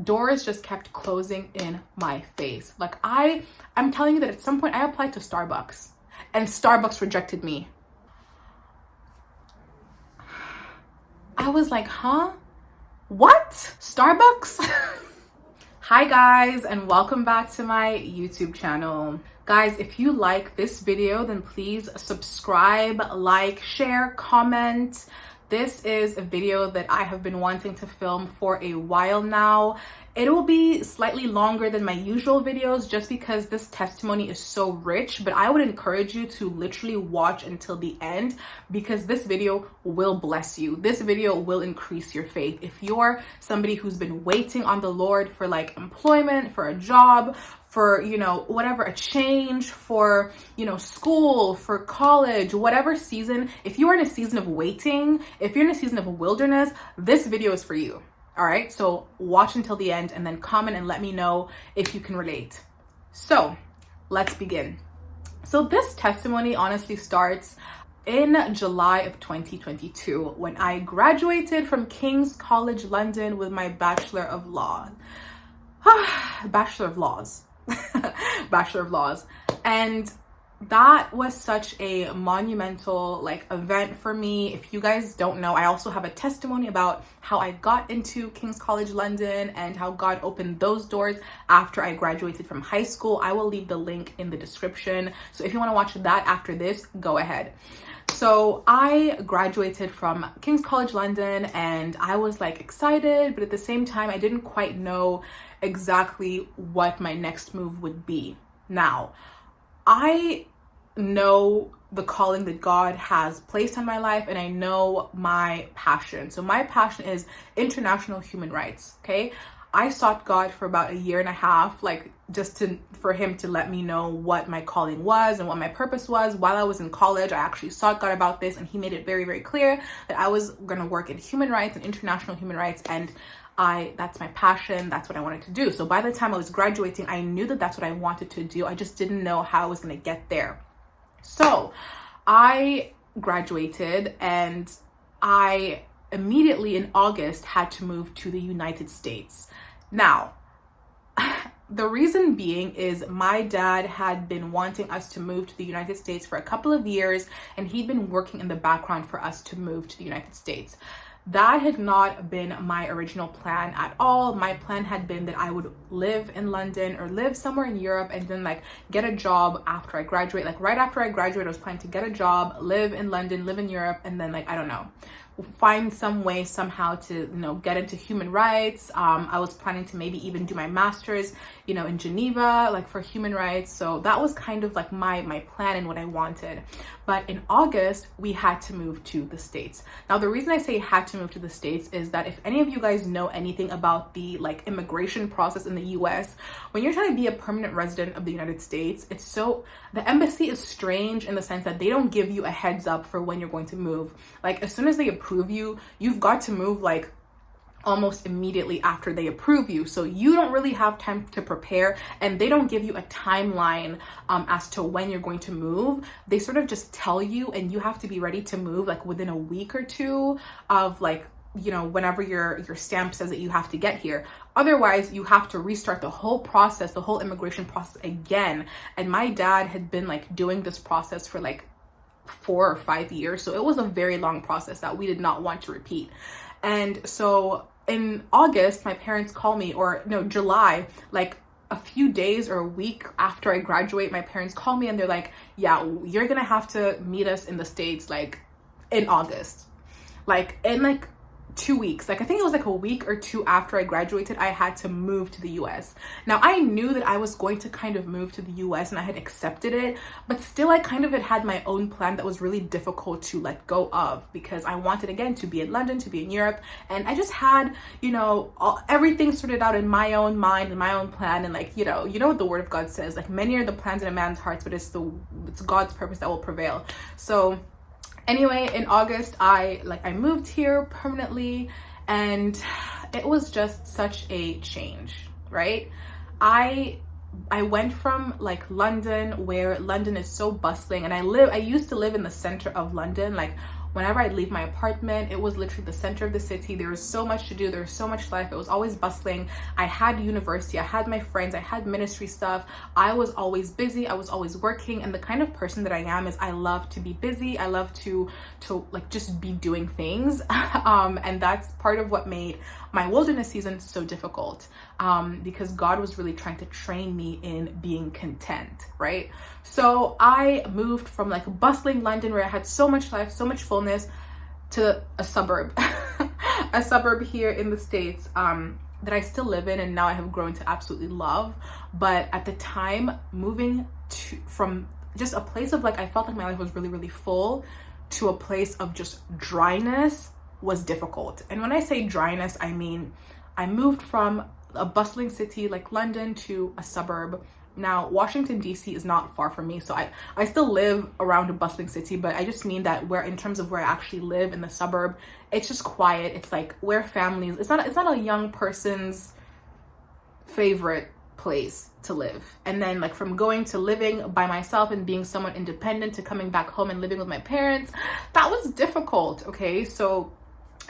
doors just kept closing in my face. Like I'm telling you that at some point I applied to Starbucks and Starbucks rejected me. I was like, huh? What? Starbucks? Hi guys, and welcome back to my YouTube channel. Guys, if you like this video, then please subscribe, like, share, comment. This is a video that I have been wanting to film for a while now. It will be slightly longer than my usual videos just because this testimony is so rich, but I would encourage you to literally watch until the end because this video will bless you. This video will increase your faith. If you're somebody who's been waiting on the Lord for like employment, for a job, for, whatever, a change, for, school, for college, whatever season, if you are in a season of waiting, if you're in a season of wilderness, this video is for you. All right, so watch until the end and then comment and let me know if you can relate. So let's begin. So this testimony honestly starts in July of 2022 when I graduated from King's College London with my Bachelor of Laws. Bachelor of Laws. Bachelor of Laws. And that was such a monumental event for me. If you guys don't know, I also have a testimony about how I got into King's College London and how God opened those doors after I graduated from high school. I will leave the link in the description. So if you want to watch that after this, go ahead. So I graduated from King's College London and I was excited, but at the same time, I didn't quite know exactly what my next move would be. Now, I know the calling that God has placed on my life and I know my passion. So my passion is international human rights, okay? I sought God for about a year and a half, for him to let me know what my calling was and what my purpose was. While I was in college, I actually sought God about this and he made it very, very clear that I was going to work in human rights and international human rights, and that's my passion. That's what I wanted to do. So by the time I was graduating, I knew that that's what I wanted to do. I just didn't know how I was going to get there. So I graduated and I immediately in August had to move to the United States. Now, the reason being is my dad had been wanting us to move to the United States for a couple of years, and he'd been working in the background for us to move to the United States. That had not been my original plan at all. My plan had been that I would live in London or live somewhere in Europe and then get a job after I graduate. Right after I graduate, I was planning to get a job, live in London, live in Europe, and then I don't know, find some way somehow to get into human rights. I was planning to maybe even do my master's in Geneva for human rights. So that was kind of my plan and what I wanted. But in August we had to move to the States. Now the reason I say had to move to the States is that if any of you guys know anything about the immigration process in the US, when you're trying to be a permanent resident of the United States, the embassy is strange in the sense that they don't give you a heads up for when you're going to move. As soon as they approve you, you've got to move almost immediately after they approve you. So you don't really have time to prepare, and they don't give you a timeline as to when you're going to move. They sort of just tell you, and you have to be ready to move within a week or two of whenever your stamp says that you have to get here. Otherwise, you have to restart the whole process, the whole immigration process again. And my dad had been doing this process for 4 or 5 years. So it was a very long process that we did not want to repeat. And so in August, my parents call me, or no, July, a few days or a week after I graduate, my parents call me and they're like, yeah, you're going to have to meet us in the States, in August, in 2 weeks. I think it was a week or two after I graduated, I had to move to the US. Now I knew that I was going to kind of move to the US and I had accepted it, but still I kind of had my own plan that was really difficult to let go of because I wanted again to be in London, to be in Europe, and I just had, everything sorted out in my own mind and my own plan. And you know what the word of God says, many are the plans in a man's heart, but it's God's purpose that will prevail. So anyway, in August, I moved here permanently, and it was just such a change, right? I went from London, where London is so bustling, and I used to live in the center of London, whenever I'd leave my apartment, it was literally the center of the city. There was so much to do, there was so much life. It was always bustling. I had university, I had my friends, I had ministry stuff. I was always busy, I was always working, and the kind of person that I am is I love to be busy. I love to like just be doing things. And that's part of what made my wilderness season so difficult, because God was really trying to train me in being content, right? So I moved from like bustling London, where I had so much life, so much fullness, to a suburb, a suburb here in the States, that I still live in, and now I have grown to absolutely love. But at the time, moving from just a place of like, I felt like my life was really, really full, to a place of just dryness was difficult. And when I say dryness, I mean, I moved from a bustling city like London to a suburb. Now, Washington, D.C. is not far from me, so I still live around a bustling city, but I just mean that in terms of where I actually live in the suburb, it's just quiet. It's like where families, it's not a young person's favorite place to live. And then like from going to living by myself and being somewhat independent to coming back home and living with my parents, that was difficult, okay? So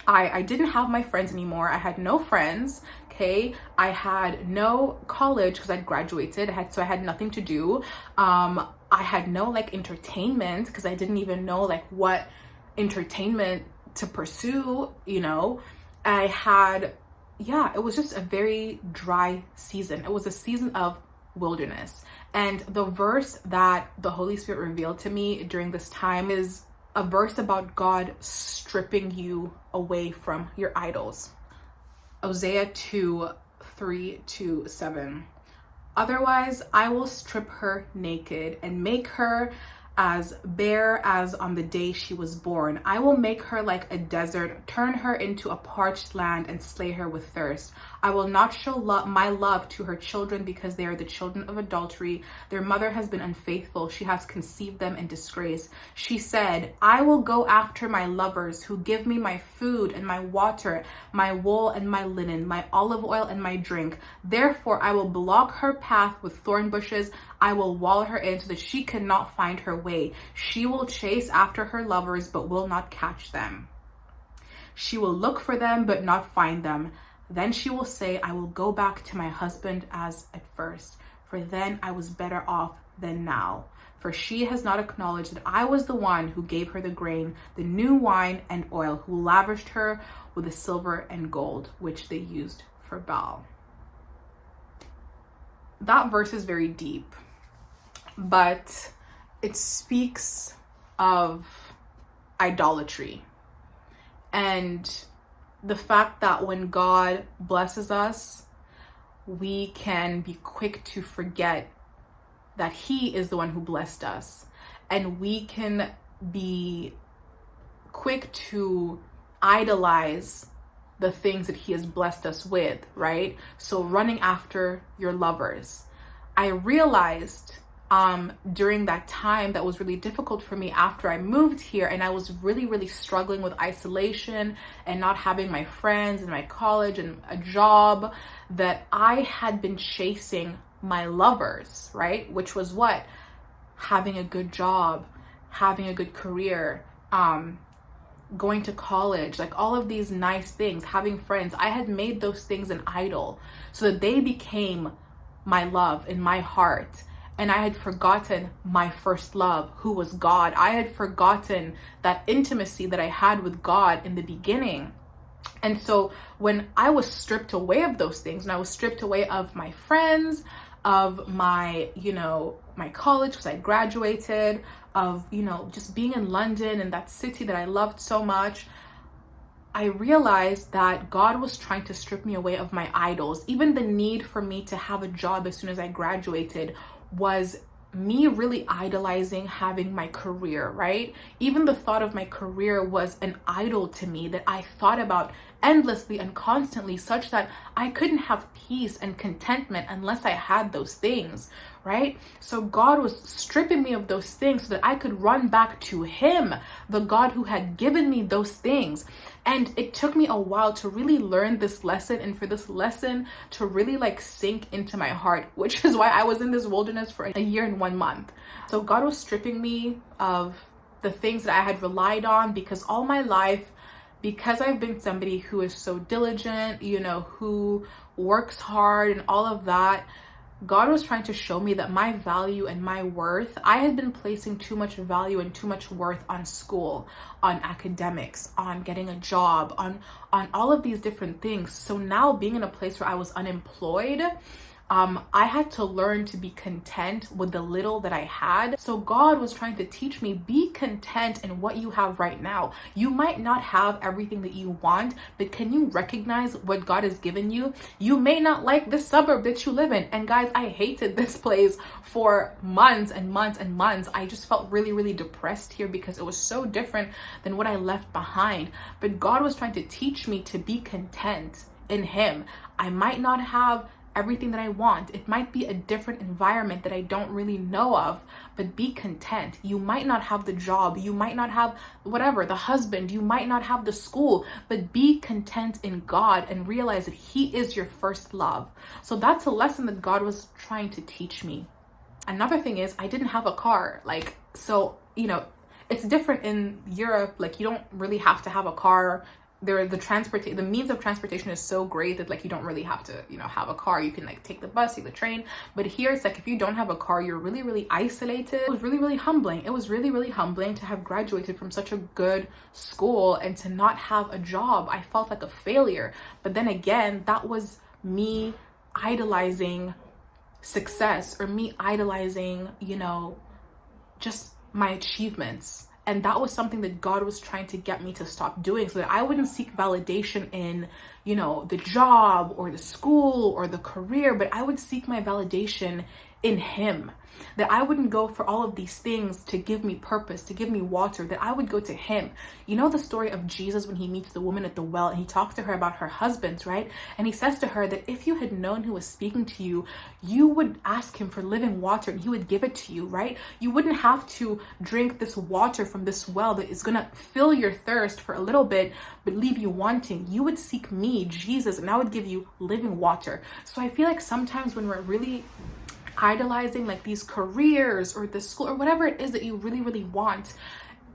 I didn't have my friends anymore. I had no friends, okay? I had no college because I'd graduated. So I had nothing to do. I had no like entertainment because I didn't even know like what entertainment to pursue, you know? It was just a very dry season. It was a season of wilderness. And the verse that the Holy Spirit revealed to me during this time is a verse about God stripping you away from your idols. Hosea 2:3-7. Otherwise, I will strip her naked and make her as bare as on the day she was born. I will make her like a desert, turn her into a parched land, and slay her with thirst. I will not show my love to her children because they are the children of adultery. Their mother has been unfaithful. She has conceived them in disgrace. She said, I will go after my lovers who give me my food and my water, my wool and my linen, my olive oil and my drink. Therefore, I will block her path with thorn bushes. I will wall her in so that she cannot find her way. She will chase after her lovers, but will not catch them. She will look for them, but not find them. Then she will say, I will go back to my husband as at first, for then I was better off than now. For she has not acknowledged that I was the one who gave her the grain, the new wine and oil, who lavished her with the silver and gold, which they used for Baal. That verse is very deep, but it speaks of idolatry and the fact that when God blesses us, we can be quick to forget that He is the one who blessed us, and we can be quick to idolize the things that He has blessed us with, right? So running after your lovers. I realized during that time that was really difficult for me after I moved here, and I was really, really struggling with isolation and not having my friends and my college and a job, that I had been chasing my lovers, right? Which was what? Having a good job, having a good career, going to college, like all of these nice things, having friends. I had made those things an idol so that they became my love in my heart. And I had forgotten my first love, who was God. I had forgotten that intimacy that I had with God in the beginning. And so when I was stripped away of those things, and I was stripped away of my friends, of my, my college, because I graduated, of, just being in London and that city that I loved so much, I realized that God was trying to strip me away of my idols. Even the need for me to have a job as soon as I graduated was me really idolizing having my career, right? Even the thought of my career was an idol to me that I thought about endlessly and constantly, such that I couldn't have peace and contentment unless I had those things, right? So God was stripping me of those things so that I could run back to Him, the God who had given me those things. And it took me a while to really learn this lesson, and for this lesson to really sink into my heart, which is why I was in this wilderness for a year and 1 month. So God was stripping me of the things that I had relied on, because all my life, because I've been somebody who is so diligent, you know, who works hard and all of that, God was trying to show me that my value and my worth, I had been placing too much value and too much worth on school, on academics, on getting a job, on all of these different things. So now being in a place where I was unemployed, I had to learn to be content with the little that I had. So God was trying to teach me, be content in what you have right now. You might not have everything that you want, but can you recognize what God has given you? You may not like the suburb that you live in. And guys, I hated this place for months and months and months. I just felt really, really depressed here because it was so different than what I left behind. But God was trying to teach me to be content in Him. I might not have everything that I want. It might be a different environment that I don't really know of, but be content. You might not have the job, you might not have whatever, the husband, you might not have the school, but be content in God and realize that He is your first love. So that's a lesson that God was trying to teach me. Another thing is, I didn't have a car. Like, so, you know, it's different in Europe. Like, you don't really have to have a car. The means of transportation is so great that like you don't really have to, you know, have a car. You can like take the bus, take the train. But here it's like if you don't have a car, you're really, really isolated. It was really, really humbling. It was really, really humbling to have graduated from such a good school and to not have a job. I felt like a failure. But then again, that was me idolizing success, or me idolizing, you know, just my achievements. And that was something that God was trying to get me to stop doing, so that I wouldn't seek validation in, you know, the job or the school or the career, but I would seek my validation in Him. That I wouldn't go for all of these things to give me purpose, to give me water, that I would go to Him. You know the story of Jesus when He meets the woman at the well and He talks to her about her husbands, right? And He says to her that if you had known who was speaking to you, you would ask Him for living water and He would give it to you, right? You wouldn't have to drink this water from this well that is gonna fill your thirst for a little bit but leave you wanting. You would seek me, Jesus, and I would give you living water. So I feel like sometimes when we're really idolizing like these careers or the school or whatever it is that you really, really want,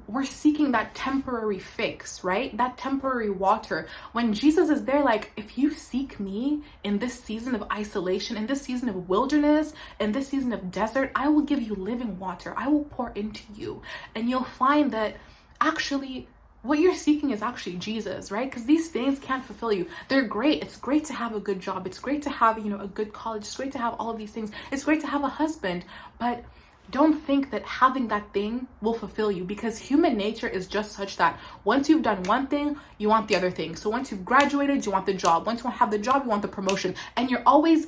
we're seeking that temporary fix, right? That temporary water. When Jesus is there, like, if you seek me in this season of isolation, in this season of wilderness, in this season of desert, I will give you living water. I will pour into you. And you'll find that actually what you're seeking is actually Jesus, right? Because these things can't fulfill you. They're great. It's great to have a good job. It's great to have, you know, a good college. It's great to have all of these things. It's great to have a husband. But don't think that having that thing will fulfill you, because human nature is just such that once you've done one thing, you want the other thing. So once you've graduated, you want the job. Once you have the job, you want the promotion. And you're always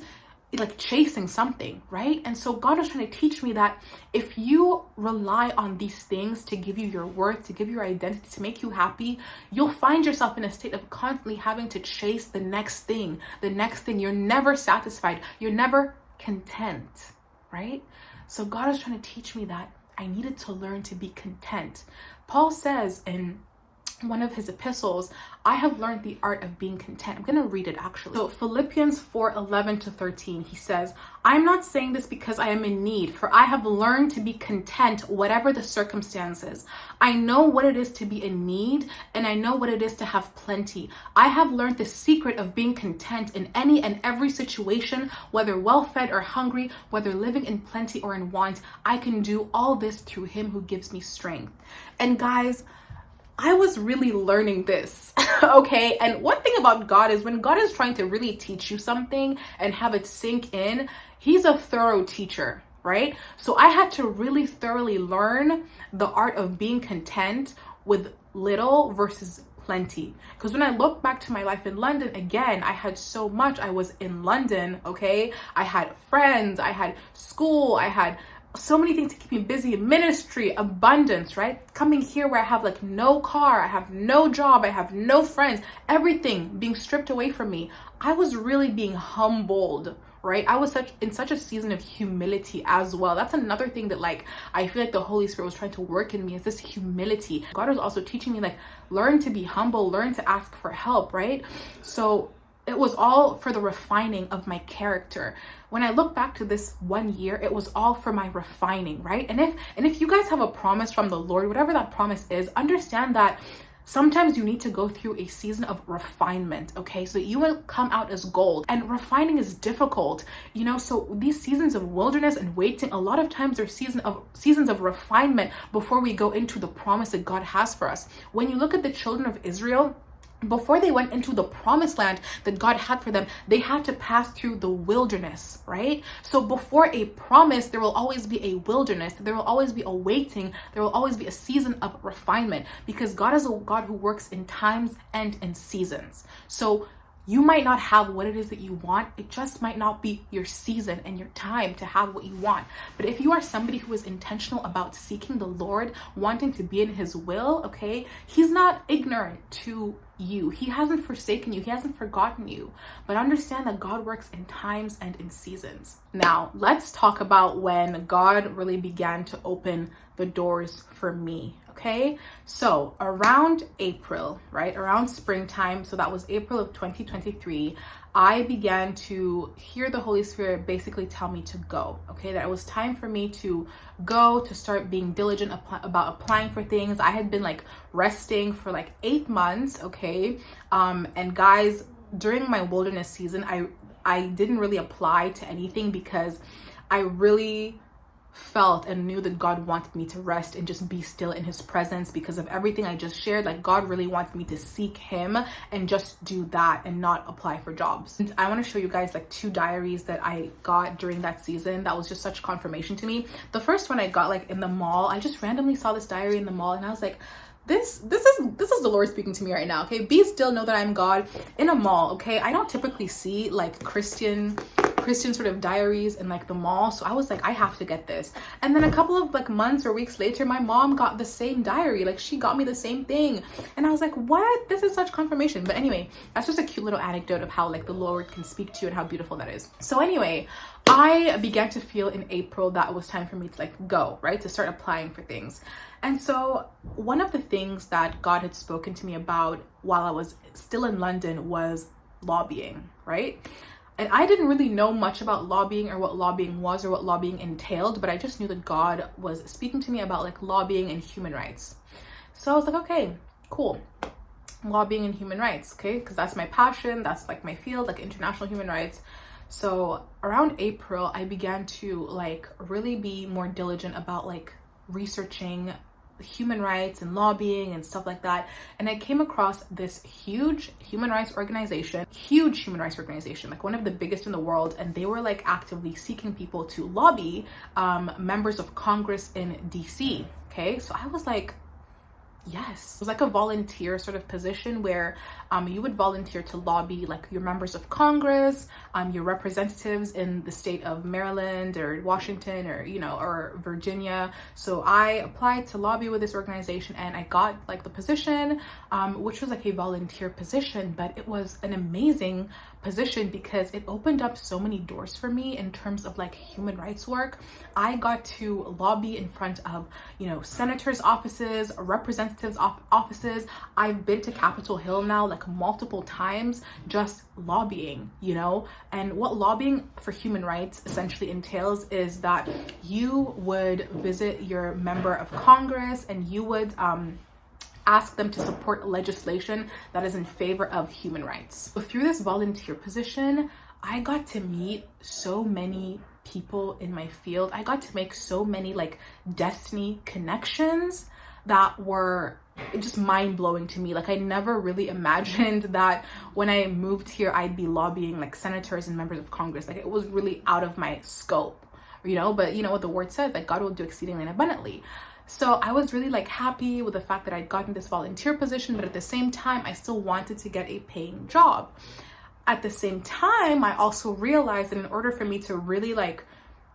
like chasing something, right? And so God was trying to teach me that if you rely on these things to give you your worth, to give you your identity, to make you happy, you'll find yourself in a state of constantly having to chase the next thing, the next thing. You're never satisfied. You're never content, right? So God is trying to teach me that I needed to learn to be content. Paul says in one of his epistles, I have learned the art of being content. I'm going to read it actually. So Philippians 4:11-13, he says, I'm not saying this because I am in need, for I have learned to be content whatever the circumstances. I know what it is to be in need, and I know what it is to have plenty. I have learned the secret of being content in any and every situation, whether well-fed or hungry, whether living in plenty or in want. I can do all this through Him who gives me strength. And guys, I was really learning this, okay? And one thing about God is when God is trying to really teach you something and have it sink in, He's a thorough teacher, right? So I had to really thoroughly learn the art of being content with little versus plenty. Because when I look back to my life in London, again, I had so much. I was in London, okay? I had friends, I had school, I had so many things to keep me busy, ministry, abundance, right? Coming here where I have like no car, I have no job, I have no friends, everything being stripped away from me. I was really being humbled, right? I was in such a season of humility as well. That's another thing that like I feel like the Holy Spirit was trying to work in me, is this humility. God was also teaching me like learn to be humble, learn to ask for help, right? So It was all for the refining of my character. When I look back to this 1 year, it was all for my refining, right? And if you guys have a promise from the Lord, whatever that promise is, understand that sometimes you need to go through a season of refinement, okay? So that you will come out as gold. And refining is difficult, you know? So these seasons of wilderness and waiting, a lot of times they're seasons of refinement before we go into the promise that God has for us. When you look at the children of Israel, before they went into the promised land that God had for them, they had to pass through the wilderness, right? So before a promise, there will always be a wilderness. There will always be a waiting. There will always be a season of refinement, because God is a God who works in times and in seasons. So you might not have what it is that you want. It just might not be your season and your time to have what you want. But if you are somebody who is intentional about seeking the Lord, wanting to be in his will, okay, he's not ignorant to you. He hasn't forsaken you. He hasn't forgotten you. But understand that God works in times and in seasons. Now, let's talk about when God really began to open the doors for me. Okay, so around April, right, around springtime, so that was April of 2023, I began to hear the Holy Spirit basically tell me to go, okay, that it was time for me to go, to start being diligent about applying for things. I had been like resting for like 8 months, okay, and guys, during my wilderness season, I didn't really apply to anything because I really felt and knew that God wanted me to rest and just be still in his presence because of everything I just shared. Like, God really wanted me to seek him and just do that and not apply for jobs. And I want to show you guys like 2 diaries that I got during that season. That was just such confirmation to me. The first one I got like in the mall. I just randomly saw this diary in the mall and I was like, this is the Lord speaking to me right now, okay? Be still, know that I'm God. In a mall, okay? I don't typically see like Christian sort of diaries in like the mall, so I was like, I have to get this. And then a couple of like months or weeks later, my mom got the same diary. Like, she got me the same thing, and I was like, what? This is such confirmation. But anyway, that's just a cute little anecdote of how like the Lord can speak to you and how beautiful that is. So anyway, I began to feel in April that it was time for me to like go, right, to start applying for things. And so one of the things that God had spoken to me about while I was still in London was lobbying, right? And I didn't really know much about lobbying or what lobbying was or what lobbying entailed, but I just knew that God was speaking to me about like lobbying and human rights. So I was like, okay, cool. Lobbying and human rights, okay? Because that's my passion. That's like my field, like international human rights. So around April, I began to like really be more diligent about like researching human rights and lobbying and stuff like that. And I came across this huge human rights organization, like one of the biggest in the world. And they were like actively seeking people to lobby members of Congress in DC. Okay, so I was like, yes. It was like a volunteer sort of position where you would volunteer to lobby like your members of Congress, your representatives in the state of Maryland or Washington or, you know, or Virginia. So I applied to lobby with this organization and I got like the position, which was like a volunteer position, but it was an amazing position because it opened up so many doors for me in terms of like human rights work. I got to lobby in front of, you know, senators' offices, representatives' offices. I've been to Capitol Hill now like multiple times just lobbying, you know. And what lobbying for human rights essentially entails is that you would visit your member of Congress and you would ask them to support legislation that is in favor of human rights. So through this volunteer position, I got to meet so many people in my field. I got to make so many like destiny connections that were just mind-blowing to me. Like, I never really imagined that when I moved here, I'd be lobbying like senators and members of Congress. Like, it was really out of my scope, you know, but you know what the word says, like God will do exceedingly and abundantly. So I was really like happy with the fact that I'd gotten this volunteer position, but at the same time, I still wanted to get a paying job. At the same time, I also realized that in order for me to really like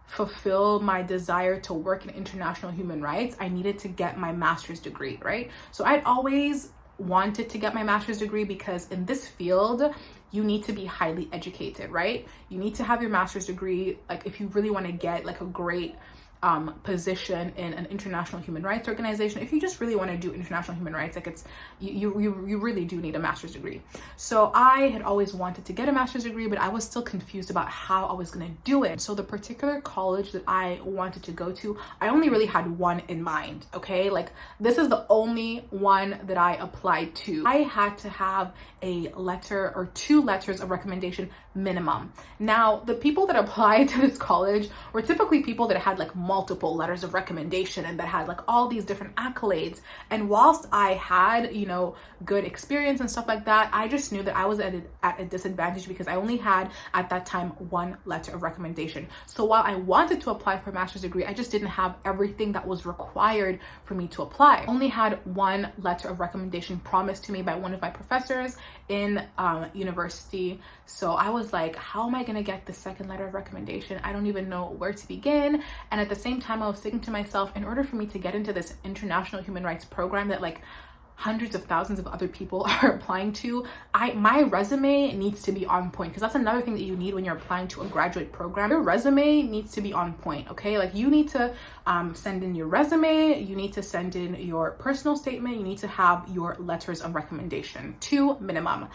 fulfill my desire to work in international human rights, I needed to get my master's degree, right? So I'd always wanted to get my master's degree because in this field, you need to be highly educated, right? You need to have your master's degree. Like, if you really want to get like a great position in an international human rights organization. If you just really want to do international human rights, like it's you really do need a master's degree. So I had always wanted to get a master's degree, but I was still confused about how I was going to do it. So the particular college that I wanted to go to, I only really had one in mind. Okay, like this is the only one that I applied to. I had to have a letter or 2 letters of recommendation minimum. Now, the people that applied to this college were typically people that had like multiple letters of recommendation and that had like all these different accolades. And whilst I had, you know, good experience and stuff like that, I just knew that I was at a disadvantage because I only had at that time 1 letter of recommendation. So while I wanted to apply for a master's degree, I just didn't have everything that was required for me to apply. I only had 1 letter of recommendation promised to me by one of my professors in university. So I was like, how am I going to get the second letter of recommendation? I don't even know where to begin. And at the same time, I was thinking to myself, in order for me to get into this international human rights program that like hundreds of thousands of other people are applying to, my resume needs to be on point, because that's another thing that you need when you're applying to a graduate program. Your resume needs to be on point. Okay, like you need to send in your resume, you need to send in your personal statement, you need to have your letters of recommendation, 2 minimum.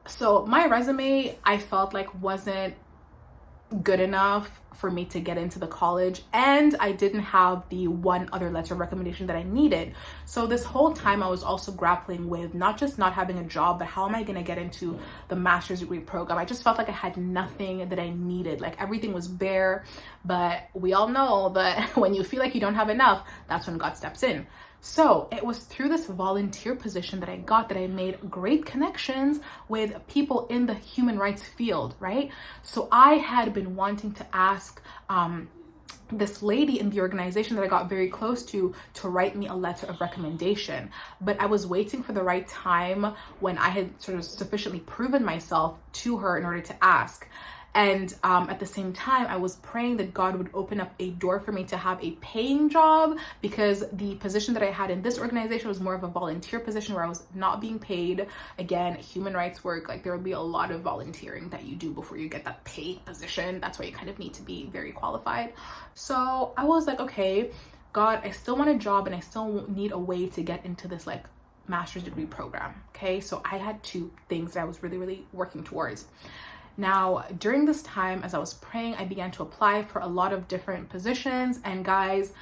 So my resume, I felt like wasn't good enough for me to get into the college, and I didn't have the 1 other letter of recommendation that I needed. So this whole time I was also grappling with not just not having a job, but how am I going to get into the master's degree program? I just felt like I had nothing that I needed. Like everything was bare, but we all know that when you feel like you don't have enough, that's when God steps in. So it was through this volunteer position that I got that I made great connections with people in the human rights field, right? So I had been wanting to ask this lady in the organization that I got very close to write me a letter of recommendation. But I was waiting for the right time when I had sort of sufficiently proven myself to her in order to ask. And at the same time, I was praying that God would open up a door for me to have a paying job, because the position that I had in this organization was more of a volunteer position where I was not being paid. Again, human rights work, like there will be a lot of volunteering that you do before you get that paid position. That's why you kind of need to be very qualified. So I was like, okay, God, I still want a job and I still need a way to get into this like master's degree program. Okay, so I had 2 things that I was really, really working towards. Now, during this time, as I was praying, I began to apply for a lot of different positions, and guys,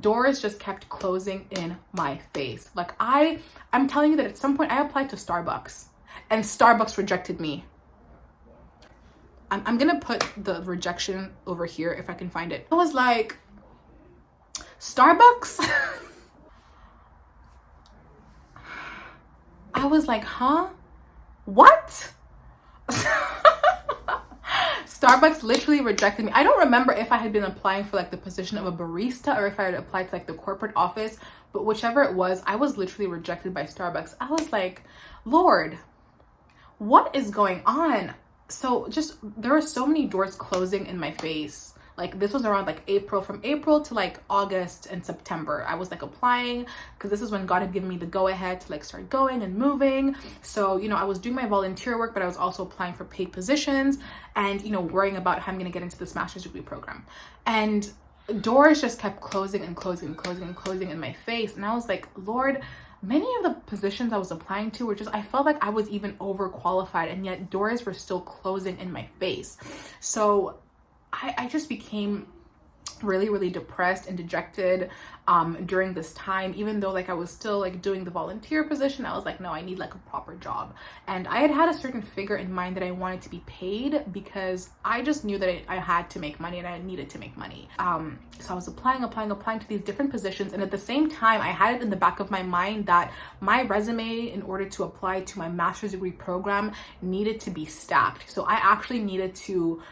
doors just kept closing in my face. Like I'm telling you that at some point I applied to Starbucks and Starbucks rejected me. I'm gonna put the rejection over here if I can find it. I was like, Starbucks? I was like, huh? What? Starbucks literally rejected me. I don't remember if I had been applying for like the position of a barista or if I had applied to like the corporate office, but whichever it was, I was literally rejected by Starbucks. I was like, Lord, what is going on? So just, there were so many doors closing in my face. Like this was around like from April to like August and September. I was like applying because this is when God had given me the go ahead to like start going and moving. So, you know, I was doing my volunteer work, but I was also applying for paid positions and, you know, worrying about how I'm going to get into this master's degree program. And doors just kept closing and closing and closing and closing in my face. And I was like, Lord, many of the positions I was applying to were just, I felt like I was even overqualified, and yet doors were still closing in my face. So I just became really, really depressed and dejected during this time. Even though like I was still like doing the volunteer position, I was like, no, I need like a proper job. And I had a certain figure in mind that I wanted to be paid, because I just knew that I had to make money and I needed to make money. So I was applying to these different positions, and at the same time I had it in the back of my mind that my resume, in order to apply to my master's degree program, needed to be stacked. So I actually needed to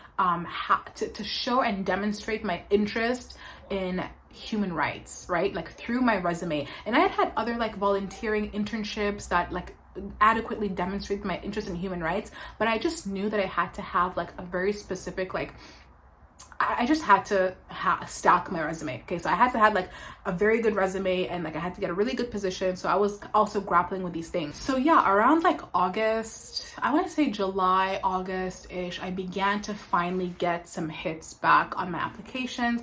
to show and demonstrate my interest in human rights, right? Like through my resume. And I had other like volunteering internships that like adequately demonstrate my interest in human rights, but I just knew that I had to have like a very specific, like I just had to stack my resume. Okay, so I had to have like a very good resume, and like I had to get a really good position. So I was also grappling with these things. So yeah, around like August, I want to say July, August-ish, I began to finally get some hits back on my applications.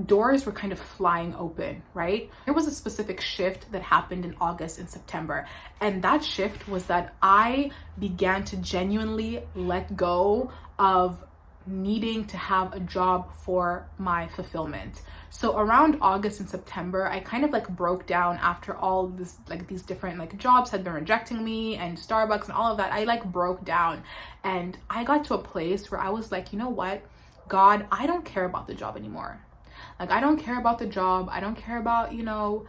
doors were kind of flying open, right? There was a specific shift that happened in August and September. And that shift was that I began to genuinely let go of needing to have a job for my fulfillment. So around August and September, I kind of like broke down after all this, like these different like jobs had been rejecting me and Starbucks and all of that. I like broke down and I got to a place where I was like, you know what, God, I don't care about the job anymore. Like, I don't care about the job. I don't care about, you know,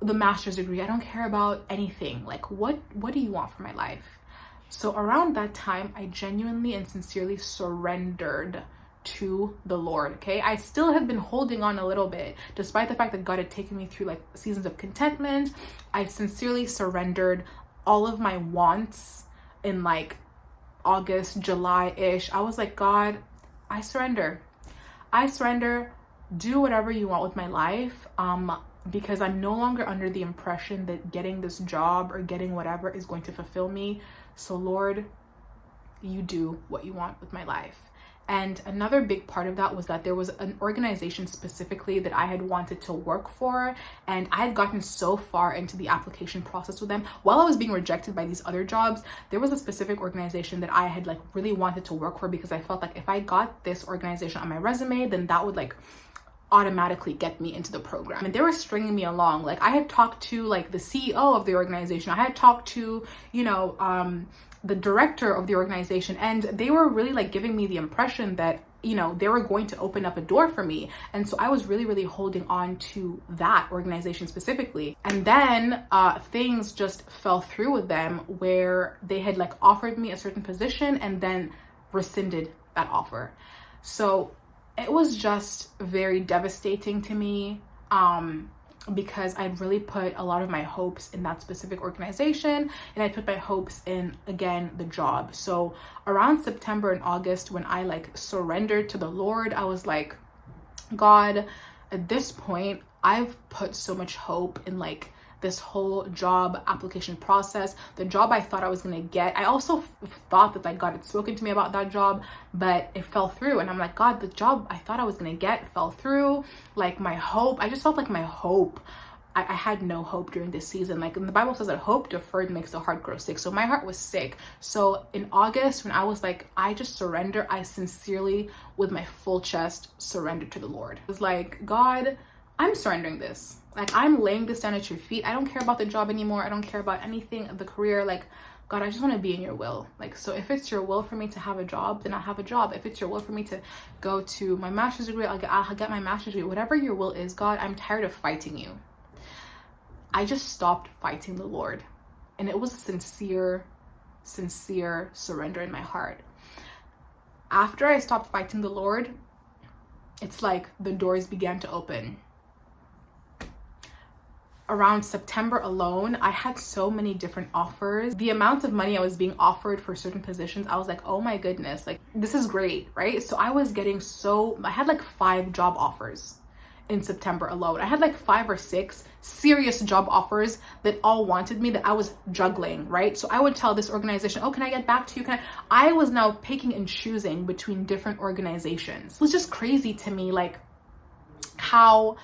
the master's degree. I don't care about anything. Like, what do you want for my life? So around that time, I genuinely and sincerely surrendered to the Lord, okay? I still had been holding on a little bit, despite the fact that God had taken me through like seasons of contentment. I sincerely surrendered all of my wants in like August, July-ish. I was like, God, I surrender. Do whatever you want with my life, because I'm no longer under the impression that getting this job or getting whatever is going to fulfill me. So Lord, you do what you want with my life. And another big part of that was that there was an organization specifically that I had wanted to work for, and I had gotten so far into the application process with them. While I was being rejected by these other jobs, there was a specific organization that I had like really wanted to work for, because I felt like if I got this organization on my resume, then that would like automatically get me into the program. And they were stringing me along. Like, I had talked to like the CEO of the organization. I had talked to, you know, the director of the organization, and they were really like giving me the impression that, you know, they were going to open up a door for me. And so I was really holding on to that organization specifically. And then things just fell through with them, where they had like offered me a certain position and then rescinded that offer. So it was just very devastating to me, because I'd really put a lot of my hopes in that specific organization, and I put my hopes in, again, the job. So around September and August, when I like surrendered to the Lord, I was like, God, at this point, I've put so much hope in like this whole job application process. The job I thought I was gonna get, I also thought that like God had spoken to me about that job, but it fell through. And I'm like, God, the job I thought I was gonna get fell through. Like my hope, I just felt like my hope, I had no hope during this season. Like, the Bible says that hope deferred makes the heart grow sick. So my heart was sick. So in August, when I was like, I just surrender, I sincerely, with my full chest, surrendered to the Lord. It was like, God, I'm surrendering this. Like, I'm laying this down at your feet. I don't care about the job anymore. I don't care about anything of the career. Like, God, I just want to be in your will. Like, so if it's your will for me to have a job, then I'll have a job. If it's your will for me to go to my master's degree, I'll get my master's degree. Whatever your will is, God, I'm tired of fighting you. I just stopped fighting the Lord. And it was a sincere surrender in my heart. After I stopped fighting the Lord, it's like the doors began to open. Around September alone, I had so many different offers. The amounts of money I was being offered for certain positions, I was like, oh my goodness, like, this is great, right? So I was getting I had like 5 job offers in September alone. I had like 5 or 6 serious job offers that all wanted me, that I was juggling, right? So I would tell this organization, oh, can I get back to you? I was now picking and choosing between different organizations. It was just crazy to me, like how,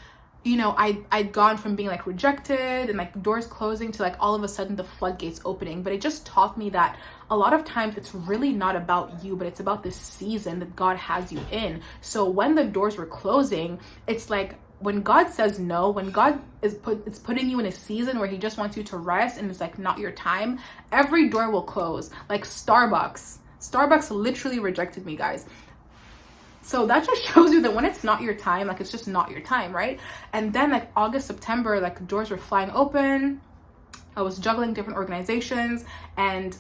you know, I'd gone from being like rejected and like doors closing to like all of a sudden the floodgates opening. But it just taught me that a lot of times it's really not about you, but it's about this season that God has you in. So when the doors were closing, it's like when God says no, when God is putting you in a season where he just wants you to rest and it's like not your time, every door will close. Like Starbucks literally rejected me, guys. So that just shows you that when it's not your time, like, it's just not your time, right? And then like August, September, like doors were flying open. I was juggling different organizations. And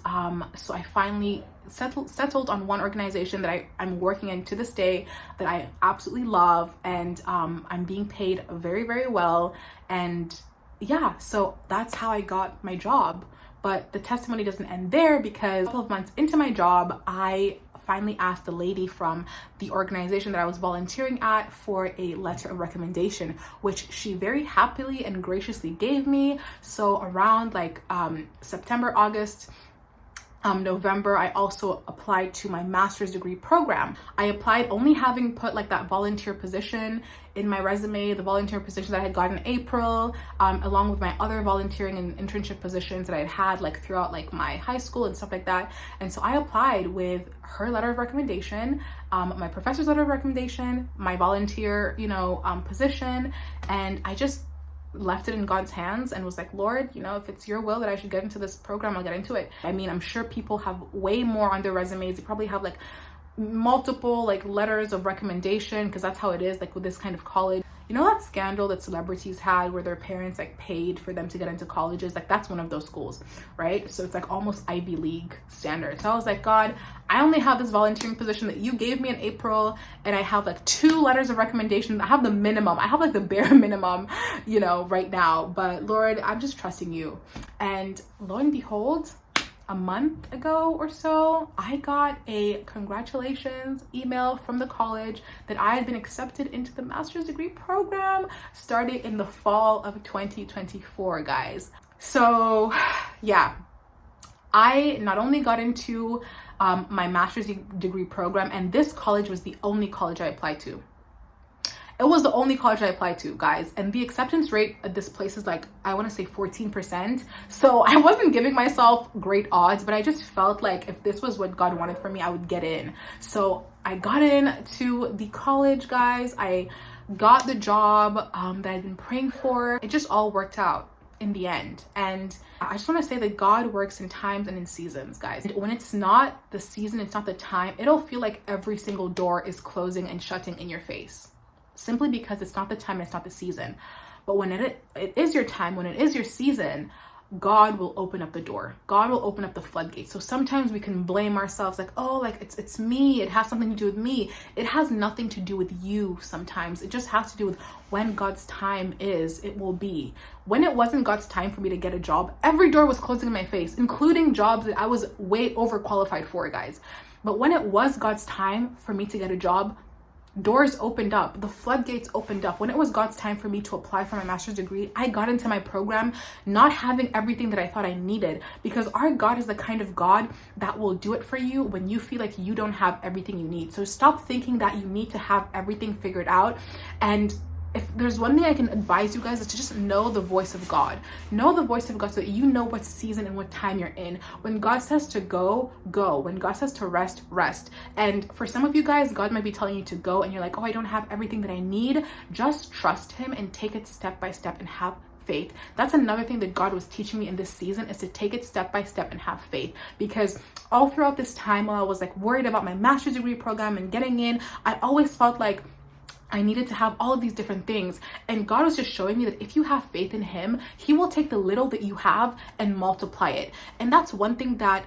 so I finally settled on one organization that I'm working in to this day, that I absolutely love. And I'm being paid very well. And yeah, so that's how I got my job. But the testimony doesn't end there, because a couple of months into my job, I finally asked the lady from the organization that I was volunteering at for a letter of recommendation, which she very happily and graciously gave me. So around like September, August, November, I also applied to my master's degree program. I applied only having put like that volunteer position in my resume, the volunteer position that I had gotten in April, along with my other volunteering and internship positions that I had like throughout like my high school and stuff like that. And so I applied with her letter of recommendation, my professor's letter of recommendation, my volunteer, position, and I just left it in God's hands and was like, Lord, if it's your will that I should get into this program, I'll get into it. I mean, I'm sure people have way more on their resumes. They probably have like multiple like letters of recommendation, because that's how it is like with this kind of college. That scandal that celebrities had where their parents like paid for them to get into colleges, like that's one of those schools, right? So it's like almost Ivy League standard. So I was like, God, I only have this volunteering position that you gave me in April, and I have like 2 letters of recommendation. I have the minimum, I have like the bare minimum, right now, but Lord, I'm just trusting you. And lo and behold, a month ago or so, I got a congratulations email from the college that I had been accepted into the master's degree program starting in the fall of 2024, guys. So yeah, I not only got into my master's degree program, and this college was the only college I applied to. It was the only college I applied to, guys. And the acceptance rate at this place is like, I want to say 14%. So I wasn't giving myself great odds, but I just felt like if this was what God wanted for me, I would get in. So I got into the college, guys. I got the job that I'd been praying for. It just all worked out in the end. And I just want to say that God works in times and in seasons, guys. When it's not the season, it's not the time, it'll feel like every single door is closing and shutting in your face, simply because it's not the time, it's not the season. But when it is your time, when it is your season, God will open up the door. God will open up the floodgates. So sometimes we can blame ourselves like, oh, like it's me. It has something to do with me. It has nothing to do with you sometimes. It just has to do with when God's time is, it will be. When it wasn't God's time for me to get a job, every door was closing in my face, including jobs that I was way overqualified for, guys. But when it was God's time for me to get a job, doors opened up, the floodgates opened up. When it was God's time for me to apply for my master's degree, I got into my program not having everything that I thought I needed, because our God is the kind of God that will do it for you when you feel like you don't have everything you need. So stop thinking that you need to have everything figured out. And if there's one thing I can advise you guys, is to just know the voice of God. Know the voice of God so that you know what season and what time you're in. When God says to go, go. When God says to rest, rest. And for some of you guys, God might be telling you to go and you're like, oh, I don't have everything that I need. Just trust him and take it step by step and have faith. That's another thing that God was teaching me in this season, is to take it step by step and have faith. Because all throughout this time, while I was like worried about my master's degree program and getting in, I always felt like I needed to have all of these different things. And God was just showing me that if you have faith in him, he will take the little that you have and multiply it. And that's one thing that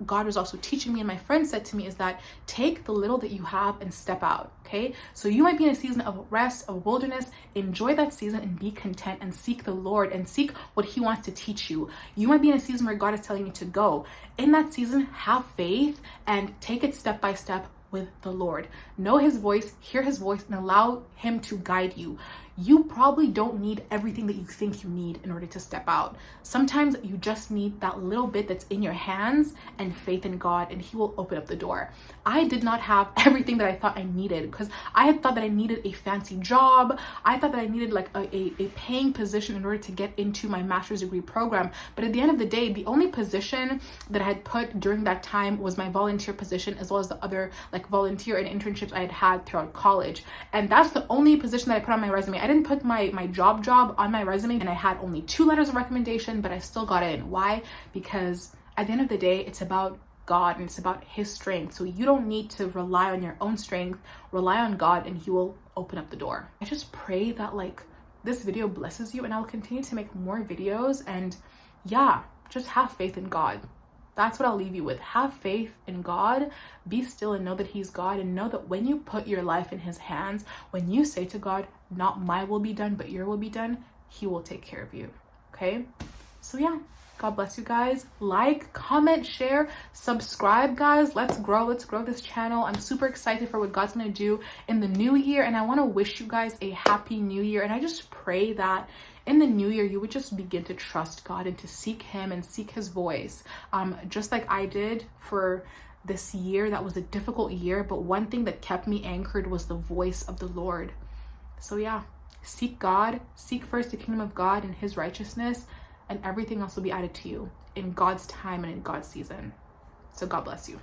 God was also teaching me, and my friend said to me, is that take the little that you have and step out. Okay, so you might be in a season of rest, of wilderness. Enjoy that season and be content and seek the Lord and seek what he wants to teach you. You might be in a season where God is telling you to go. In that season, have faith and take it step by step with the Lord. Know his voice, hear his voice, and allow him to guide you. You probably don't need everything that you think you need in order to step out. Sometimes you just need that little bit that's in your hands and faith in God, and he will open up the door. I did not have everything that I thought I needed, because I had thought that I needed a fancy job. I thought that I needed like a paying position in order to get into my master's degree program. But at the end of the day, the only position that I had put during that time was my volunteer position, as well as the other like volunteer and internships I had throughout college. And that's the only position that I put on my resume. I didn't put my job on my resume, and I had only 2 letters of recommendation, but I still got in. Why? Because at the end of the day, it's about God and it's about his strength. So you don't need to rely on your own strength. Rely on God and he will open up the door. I just pray that like this video blesses you, and I'll continue to make more videos. And yeah, just have faith in God. That's what I'll leave you with. Have faith in God. Be still and know that he's God, and know that when you put your life in his hands, when you say to God, not my will be done, but your will be done, he will take care of you. Okay? So yeah, God bless you guys. Like, comment, share, subscribe, guys. Let's grow this channel. I'm super excited for what God's gonna do in the new year, and I want to wish you guys a happy new year. And I just pray that in the new year, you would just begin to trust God and to seek him and seek his voice. Just like I did for this year. That was a difficult year, but one thing that kept me anchored was the voice of the Lord. So yeah, seek God, seek first the kingdom of God and his righteousness, and everything else will be added to you in God's time and in God's season. So God bless you.